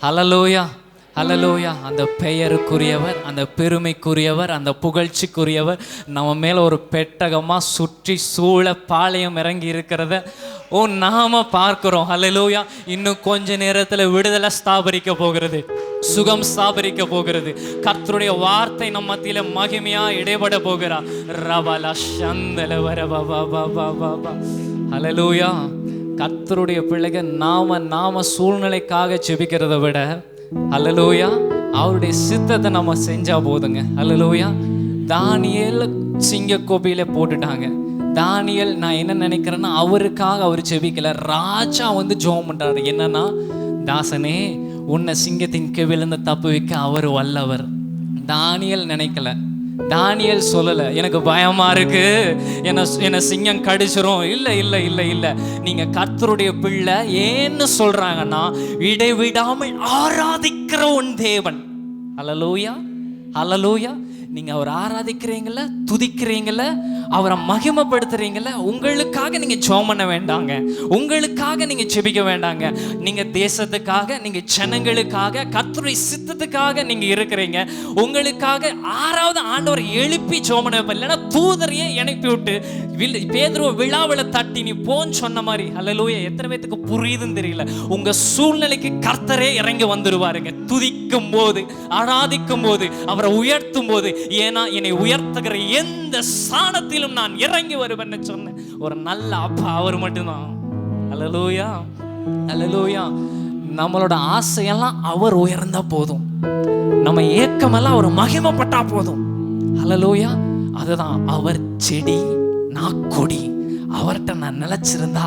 ஹல்லேலூயா, ஹல்லேலூயா. அந்த பெயருக்குரியவர், அந்த பெருமைக்குரியவர், அந்த புகழ்ச்சிக்குரியவர் நம்ம மேலே ஒரு பெட்டகமாக சுற்றி சூழ பாளையம் இறங்கி இருக்கிறத நாம பார்க்கிறோம். ஹல்லேலூயா. இன்னும் கொஞ்ச நேரத்தில் விடுதலை ஸ்தாபரிக்க போகிறது, சுகம் ஸ்தாபரிக்க போகிறது. கர்த்தருடைய வார்த்தை நம்ம மத்தியில மகிமையா இடைபட போகிறார். ரபல சந்தல வர பாபா பாபா பாபா. ஹல்லேலூயா. கர்த்தருடைய பிள்ளைகள் நாம சூழ்நிலைக்காக ஜெபிக்கிறத விட, ஹல்லேலூயா, அவருடைய சித்தத்தை நம்ம செஞ்சா போதுங்க. ஹல்லேலூயா. தானியேல் சிங்கக்கோபியில போட்டுட்டாங்க. தானியேல், நான் என்ன நினைக்கிறேன்னா, அவருக்காக அவர் ஜெபிக்கல, ராஜா வந்து ஜெபம் பண்றாரு. என்னன்னா, தாசனே, உன்னை சிங்கத்தின் கெவிலிருந்து தப்பு வைக்க அவர் வல்லவர். தானியேல் நினைக்கல, தானியேல் சொல்லல, எனக்கு பயமா இருக்கு, என்ன சிங்கம் கடிச்சிரும். இல்லை இல்லை இல்லை இல்லை, நீங்க கர்த்தருடைய பிள்ளை. ஏன்னு சொல்றாங்கன்னா, இடைவிடாமல் ஆராதிக்கிற உன் தேவன். ஹல்லேலூயா, ஹல்லேலூயா. நீங்க அவர் ஆராதிக்கிறீங்கள, துதிக்கிறீங்கள, அவரை மகிமைப்படுத்துறீங்கள, உங்களுக்காக நீங்க ஜெபம் பண்ண வேண்டாங்க, உங்களுக்காக நீங்க ஜெபிக்க வேண்டாங்க. நீங்க தேசத்துக்காக, நீங்க ஜனங்களுக்காக, கர்த்தருடைய சித்தத்துக்காக நீங்க இருக்கிறீங்க. உங்களுக்காக ஆறாவது ஆண்டவர் எழுப்பி ஜெபம் பண்ண வைப்பார். இல்லைன்னா தூதரையே இணைப்பி விட்டு பேதுருவை விழாவில் தட்டி நீ போன்னு சொன்ன மாதிரி. ஹல்லேலூயா. எத்தனை பேத்துக்கு புரியுதுன்னு தெரியல. உங்க சூழ்நிலைக்கு கர்த்தரே இறங்கி வந்துடுவாருங்க. துதிக்கும் போது, ஆராதிக்கும் போது, அவரை உயர்த்தும் போது. ஏன்னா, என்னை உயர்த்துகிற எந்த ஸ்தானத்திலும் நான் இறங்கி வருவேன்னு சொன்ன ஒரு நல்ல அப்பா அவர் மட்டும்தான். ஹல்லேலூயா, ஹல்லேலூயா. நம்மளோட ஆசையெல்லாம் அவர் உயர்ந்தா போதும், நம்ம ஏக்கமெல்லாம் அவர் மகிமைப்பட்டா போதும். ஹல்லேலூயா. அதுதான், அவர் செடி நான் கொடி. அவர்கிட்ட நான் நிலைச்சிருந்தா,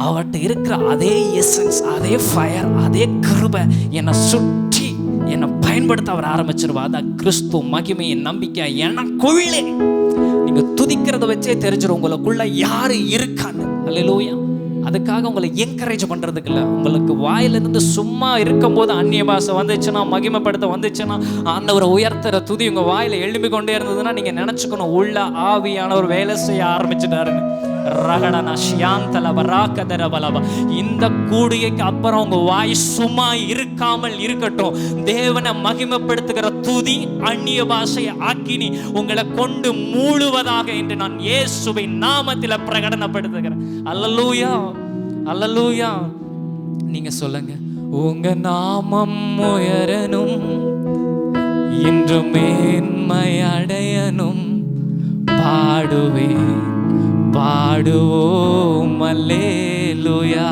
அவர்கிட்ட இருக்கிற அதே எசன்ஸ், அதே ஃபயர், அதே கிருபை என்னை சுற்றி என்னை பயன்படுத்த அவர் ஆரம்பிச்சிருவா. அதான் கிறிஸ்து மகிமையின் நம்பிக்கை எனக்குள்ளே. நீங்க துதிக்கிறத வச்சே தெரிஞ்சிடும் உங்களுக்குள்ள யாரு இருக்கான்னு. ஹல்லேலூயா. அதுக்காக உங்களை என்கரேஜ் பண்றதுக்கு இல்லை, உங்களுக்கு வாயிலிருந்து சும்மா இருக்கும் போது அந்நிய பாஷை வந்துச்சுன்னா, மகிமைப்படுத்த வந்துச்சுன்னா, ஆண்டவரை உயர்த்துற துதி உங்க வாயில எழும்பி கொண்டே இருந்ததுன்னா, நீங்க நினைச்சுக்கணும், உள்ள ஆவியானவர் வேலை செய்ய ஆரம்பிச்சுட்டாருன்னு. ரகடனா ஷியாந்தல வராக்கதர பலபா. இந்த கூடியைக்கு அப்புறம் உங்க வாய் சும்மா இருக்காமல் இருக்கட்டும். தேவனை மகிமைப்படுத்துகிற துதி, அந்நிய பாஷையை ஆக்கினி உங்களை கொண்டு மூழுவதாக என்று நான் இயேசுவின் நாமத்தில் பிரகடனப்படுத்துகிறேன். அல்லேலூயா, அல்லேலூயா. நீங்க சொல்லுங்க, உங்க நாமம் உயரணும், இன்று மேன்மை அடையணும், பாடுவேன் பாடுவோம் அல்லேலூயா.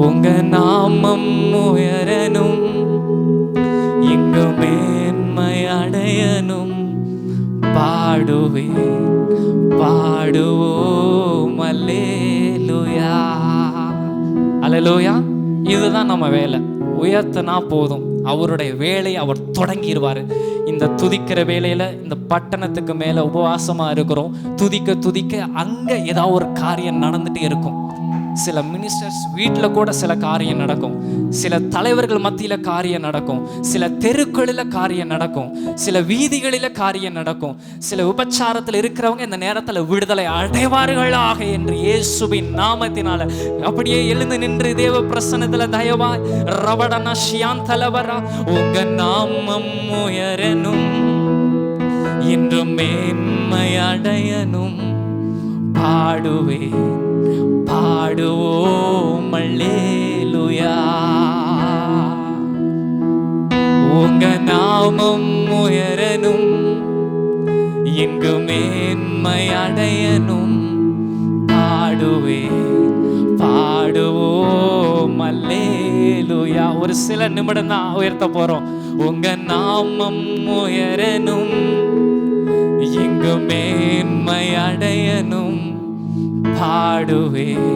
உங்க நாமம் உயரணும், இங்கு மேன்மை அடையணும், பாடுவேன் பாடுவோம் அல்லேலூயா. அல்லேலூயா. இதுதான் நம்ம வேலை. உயர்த்தினா போதும், அவருடைய வேலையை அவர் தொடங்கிடுவார். இந்த துதிக்கிற வேலையில இந்த பட்டணத்துக்கு மேல உபவாசமா இருக்கிறோம். துதிக்க துதிக்க அங்க ஏதாவது ஒரு காரியம் நடந்துட்டே இருக்கும். சில மினிஸ்டர்ஸ் வீட்டில் கூட சில காரியம் நடக்கும், சில தலைவர்கள் மத்தியில காரியம் நடக்கும், சில தெருக்களில் காரியம் நடக்கும், சில வீதிகளில காரியம் நடக்கும். சில உபச்சாரத்தில் இருக்கிறவங்க இந்த நேரத்தில் விடுதலை அடைவார்களாக என்று இயேசுவின் நாமத்தினால அப்படியே எழுந்து நின்று தேவ பிரசன்னத்துல தயவாய் ரவடனா ஷியாந்தலவரா. உங்க நாமம் உயரணும், இன்று மேன்மை அடையணும், பாடுவேன் பாடுவோம் அல்லேலூயா. உங்க நாமம் உயரணும், இங்கு மேன்மை அடையணும், பாடுவேன் பாடுவோம் அல்லேலூயா. ஒரு சில நிமிடம் தான் உயர்த்த போறோம். உங்க நாமம் உயரணும், இங்கு மேன்மை அடையணும், பாடுவேன்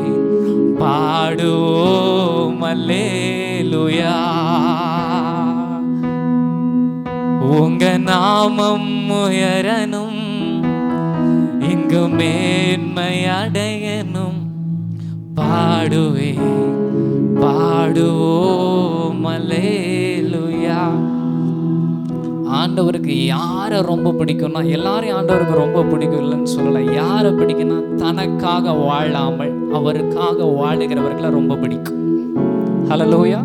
பாடுவோம் அல்லேலூயா. உங்க நாமம் உயரணும், இங்கு மேன்மை அடையணும், பாடுவேன் பாடுவோம் அல்லேலூயா. ஆண்டவருக்கு யாரை ரொம்ப பிடிக்கும்னா, எல்லாரையும் ஆண்டவருக்கு ரொம்ப பிடிக்கும் இல்லைன்னு சொல்லலை. யாரை பிடிக்கும்னா, தனக்காக வாழாமல் அவருக்காக வாழுகிறவர்களை ரொம்ப பிடிக்கும். ஹல்லேலூயா.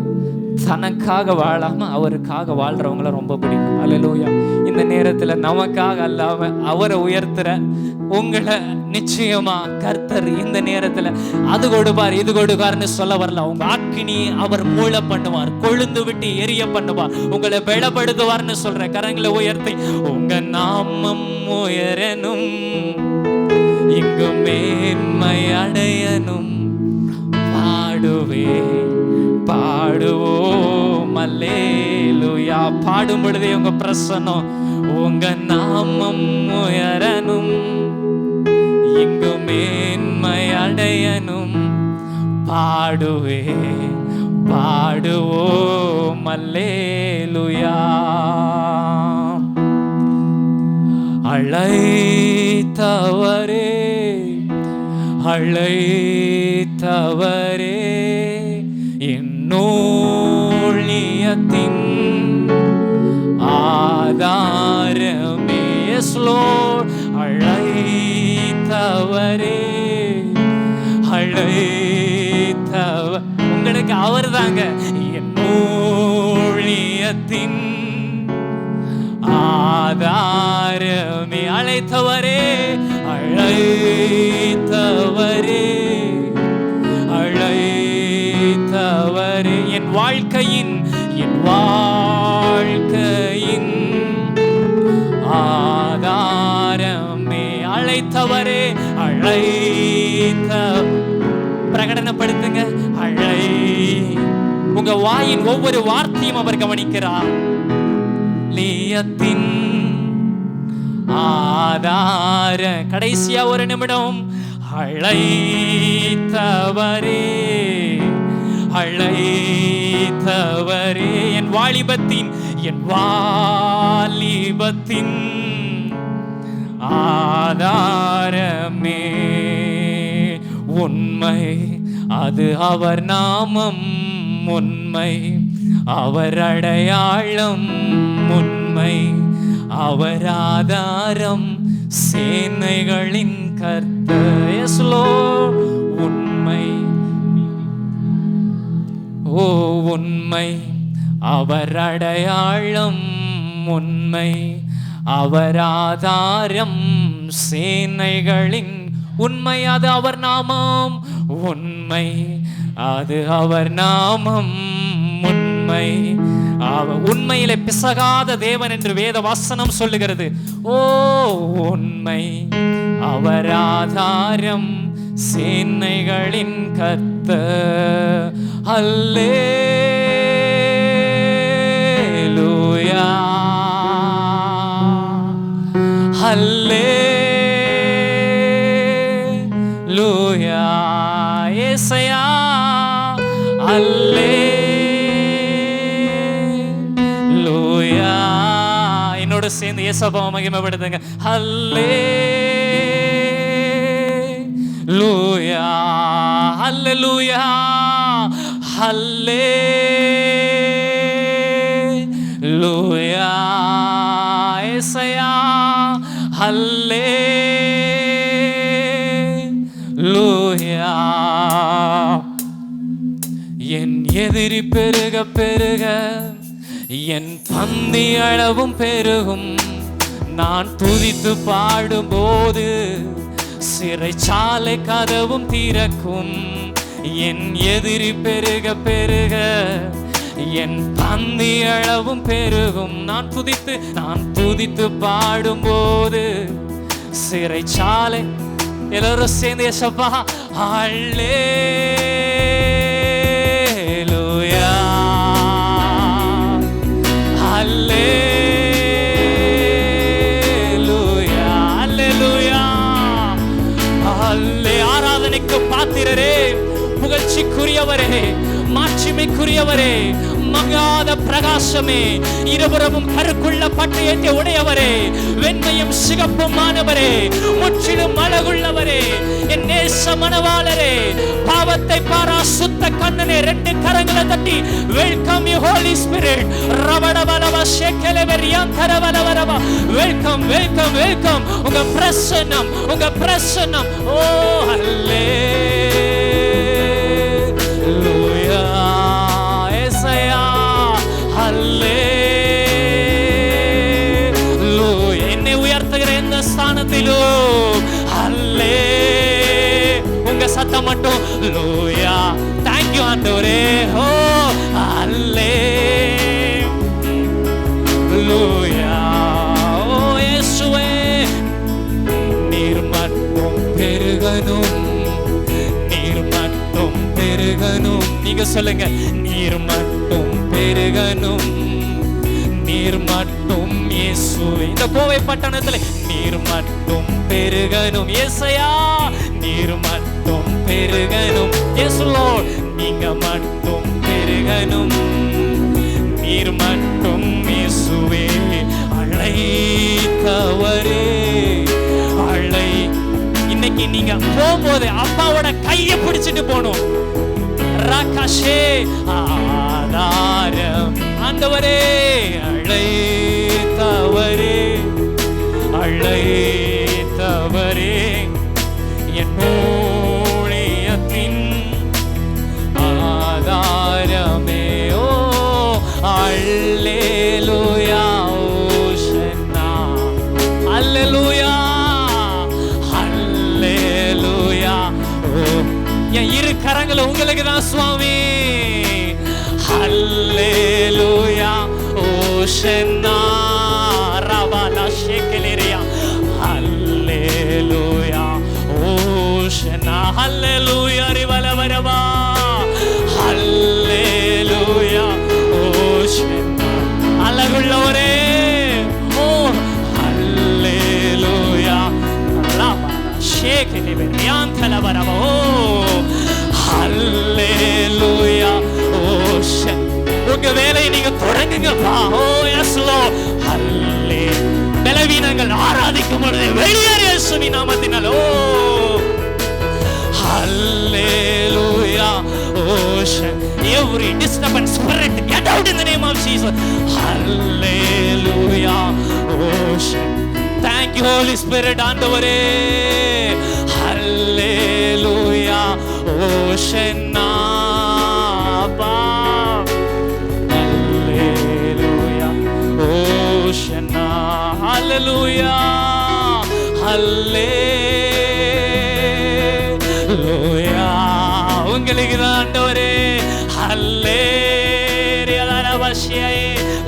தனக்காக வாழாம அவருக்காக வாழ்றவங்கள ரொம்ப பிடிக்கும். ஹல்லேலூயா. இந்த நேரத்துல நமக்காக அல்லாம அவரை உயர்த்துற உங்களை நிச்சயமா கர்த்தர் இந்த நேரத்துல அது கொடுப்பார் இது கொடுப்பார்னு சொல்ல வரல. உங்க அக்கினி அவர் மூள பண்ணுவார், கொழுந்து விட்டு எரிய பண்ணுவார், உங்களை பலப்படுத்துவார்னு சொல்ற. கரங்களை உயர்த்தி உங்க நாமம் உயரனும், இங்கு மேன்மை அடையனும், பாடுவே பாடுவோம் அல்லேலூயா. பாடும் பொழுதே உங்க பிரசன்னம், உங்க நாமம் உயரனும், இங்கு மேன்மை அடையனும், பாடுவே பாடுவோம் அல்லேலூயா. அழைத்தவரே அழைத்தவரே என்னோழியத்தின் ஆதாரமே. Lord, அழைத்தவரே அழைத்தவர். உங்களுக்கு அவர் தாங்க என்னோழியத்தின் ஆதாரமே. அழைத்தவரே அழைத்தவரே அழைத்தவரே என் வாழ்க்கையின் ஆதாரமே. அழைத்தவரே அழைத்த பிரகடனப்படுத்துங்க. உங்க வாயின் ஒவ்வொரு வார்த்தையும் அவர் கவனிக்கிறார். லியத்தின் ஆதார. கடைசியா ஒரு நிமிடம். அழைத்தவரே அழைத்தவரே என் வாலிபத்தின் ஆதாரமே. உண்மை அது அவர் நாமம், உண்மை அவர் அடையாளம், உண்மை அவர் ஆதாரம், சேனைகளின் கர்த்தர். Yes lord. உண்மை ஓ உண்மை அவர் அடையாளம், உண்மை அவர் ஆதாரம், சேனைகளின் உண்மை அது அவர் நாமம், உண்மை அது அவர் நாமம், உண்மை உண்மையிலே பிசகாத தேவன் என்று வேத வசனம் சொல்லுகிறது. ஓ உண்மை அவர் ஆதாரம், சேனைகளின் கர்த்தர். அல்லேலூயா அல்லேலூயா ஏசையா. அல்லேலூயா. என்னோட சேர்ந்து ஏசப்பாவை மகிமைப்படுத்துங்க. அல்லேலூயா அல்லேலூயா அல்லேலூயா ஏசையா. அல்லேலூயா. என் எதிரி பெருக பெருக என் பந்தி அளவும் பெருகும். நான் துதித்து பாடும்போது சிறைச்சாலை கதவும் திறக்கும். என் எதிரி பெருக பெருக என் பந்தி அளவும் பெருகும். நான் துதித்து பாடும்போது சிறைச்சாலை. எல்லாரும் சேர்ந்து ஏசப்பா. அல்லேலூயா அல்லேலூயா அல்லேலூயா அல்லே. ஆராதனைக்கு பாத்திரரே, புகழ்ச்சிக்குரியவரே, மாட்சிமைக்குரியவரே, மங்காத பிரகாசமே, இருபுறமும் கருக்குள்ள பட்டயத்தை உடையவரே, வெண்மையும் சிகப்புமானவரே, முற்றிலும் அழகுள்ளவரே, என் நேச மணவாளரே, பாவத்தை பாரா சுத்த கண்ணனே. ரெண்டு கரங்களை தட்டி வெல்கம் யூ ஹோலி ஸ்பிரிட். ரவடவலவ ஷேக்கலவரியாந்தரவலவரவ. Welcome welcome welcome. உங்க பிரசன்னம், உங்க பிரசன்னம். ஓ அல்லேலூயா பார்த்தா மட்டும் லூயா. தேங்க்யூ ஆண்டவரே. ஓ அல்லேலூயா. ஓ இயேசுவே, நீர் மட்டும் பெருகணும், நீர் மட்டும் பெருகணும். நீங்க சொல்லுங்க, நீர் மட்டும் பெருகணும், நீர் மட்டும் இயேசுவே. இந்த கோவை பட்டணத்துல நீர் மட்டும் பெருகணும் இயேசையா, நீர் மட்டும் பெருகணும். இயேசு லார்ட், நீங்க மட்டும் பெருகணும், நீர் மட்டும் இயேசுவே. அழைத்தவரே அழை. இன்னைக்கு நீங்க போகும்போது அப்பாவோட கையை பிடிச்சிட்டு போகணும். ரகஷே ஆதாரம் ஆண்டவரே. அழைத்தவரே அழைத்தவரே, என் ஊழியத்தின் ஆதாரமே. ஓ அல்லேலூயா. ஓஷன்னா அல்லேலூயா அல்லேலூயா. ஓ என் இரு கரங்களை உங்களுக்கு தான் சுவாமி. அல்லேலூயா. ஓஷன்னா ரவாலா ஷேக்கலேரியா. அல்லேலூயா. ஓஷன்னா அல்லேலூயா ரிவலவரவா. அல்லேலூயா. ஓஷன்னா அழகுள்ளவரே. ஓ அல்லேலூயா. ரவாலா ஷேக்கலேரியா தலவரவா. ஓ அல்லேலூயா. ஓஷன் உங்க வேலையை நீங்க தொடங்குங்கப்பா. ஓ எஸ் லார்ட். அல்லே பலவீனங்கள் ஆராதிக்கும் பொழுது வெளியேறு இயேசுவின் நாமத்தினால். ஓ அல்லேலூயா. ஓஷன் every disturbance spirit get out in the name of Jesus. Hallelujah. Ocean. Thank you Holy Spirit. ஆண்டவரே. Hallelujah. Ocean. Hallelujah. Hallelujah. உங்களுக்கு தான் ஆண்டவரே. ஹல்லேலூயா.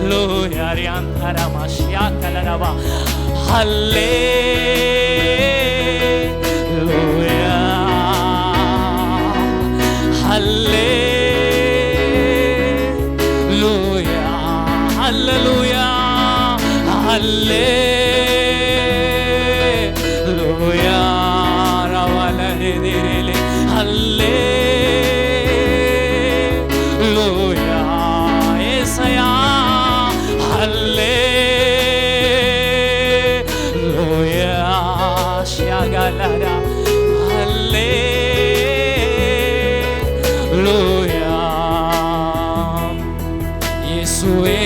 லூயா ரியாந்தரமாஷியா கலரவா. ஹல்லேலூயா. ஹல்லேலூயா. ஹல்லேலூயா. அல்லேலூயா. ரவலரிதிரிலே. அல்லேலூயா. ஏசையா. அல்லேலூயா. ஷகலரா. அல்லேலூயா. இயேசுவே,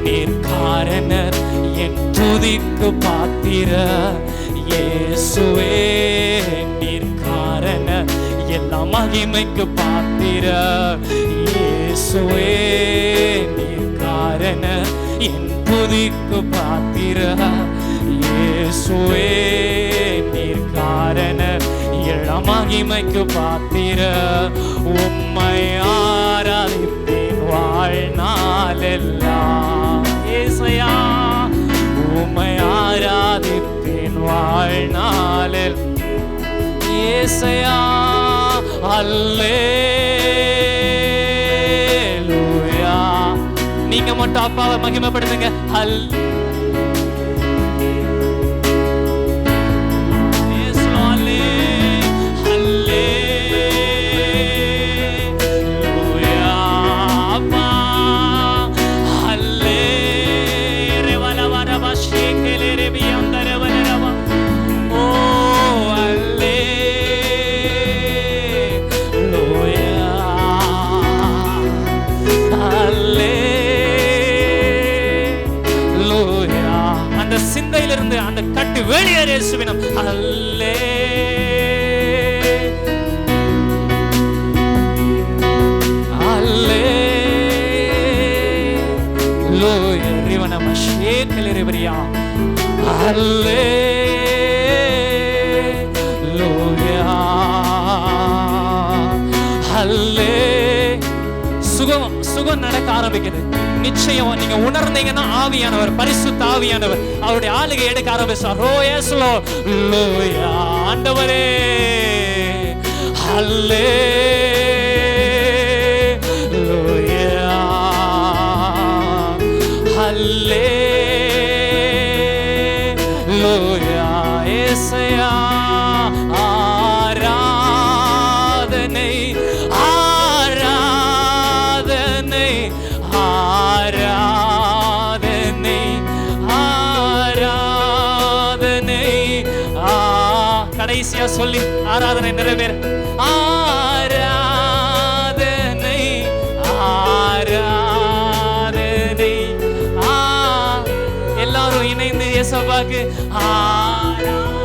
நீர் காரணர், என் துதிக்கு பாத்திர. இயேசுவே, நீர் காரணர், எல்லா மகிமைக்கு பாத்திர. இயேசுவே, நீர் காரணர், என் துதிக்கு பாத்திர. இயேசுவே, நீர் காரணர், எல்லா மகிமைக்கு பாத்திர. உம்மை ஆராதிப்பேன் வாழ்நாளெல்லாம். ஏசையா, உம்மை ஆராதிப்பேன் வாழ்நாளில். ஏசையா. அல்லேலூயா. நீங்க மட்டும் அப்பாவை மகிமைப்படுத்துங்க. சுகம் நடக்க ஆரம்பிக்குது. நிச்சயம் நீங்க உணர்ந்தீங்கன்னா ஆவியானவர், பரிசுத்த ஆவியானவர் அவருடைய ஆளுகை எடுக்க ஆரம்பிச்சார். ஓ எஸ் லோயா ஆண்டவரே, ஹல்லேலூயா ஹல்லேலூயா இயேசுயா ஆராதனை ஆராதனை ஆராதனை ஆராதனை. கடைசியா சொல்லி ஆராதனை நிறைவேற. ஆராதனை ஆராதனை. எல்லாரும் இணைந்து இயேசுவுக்கு ஆராதனை.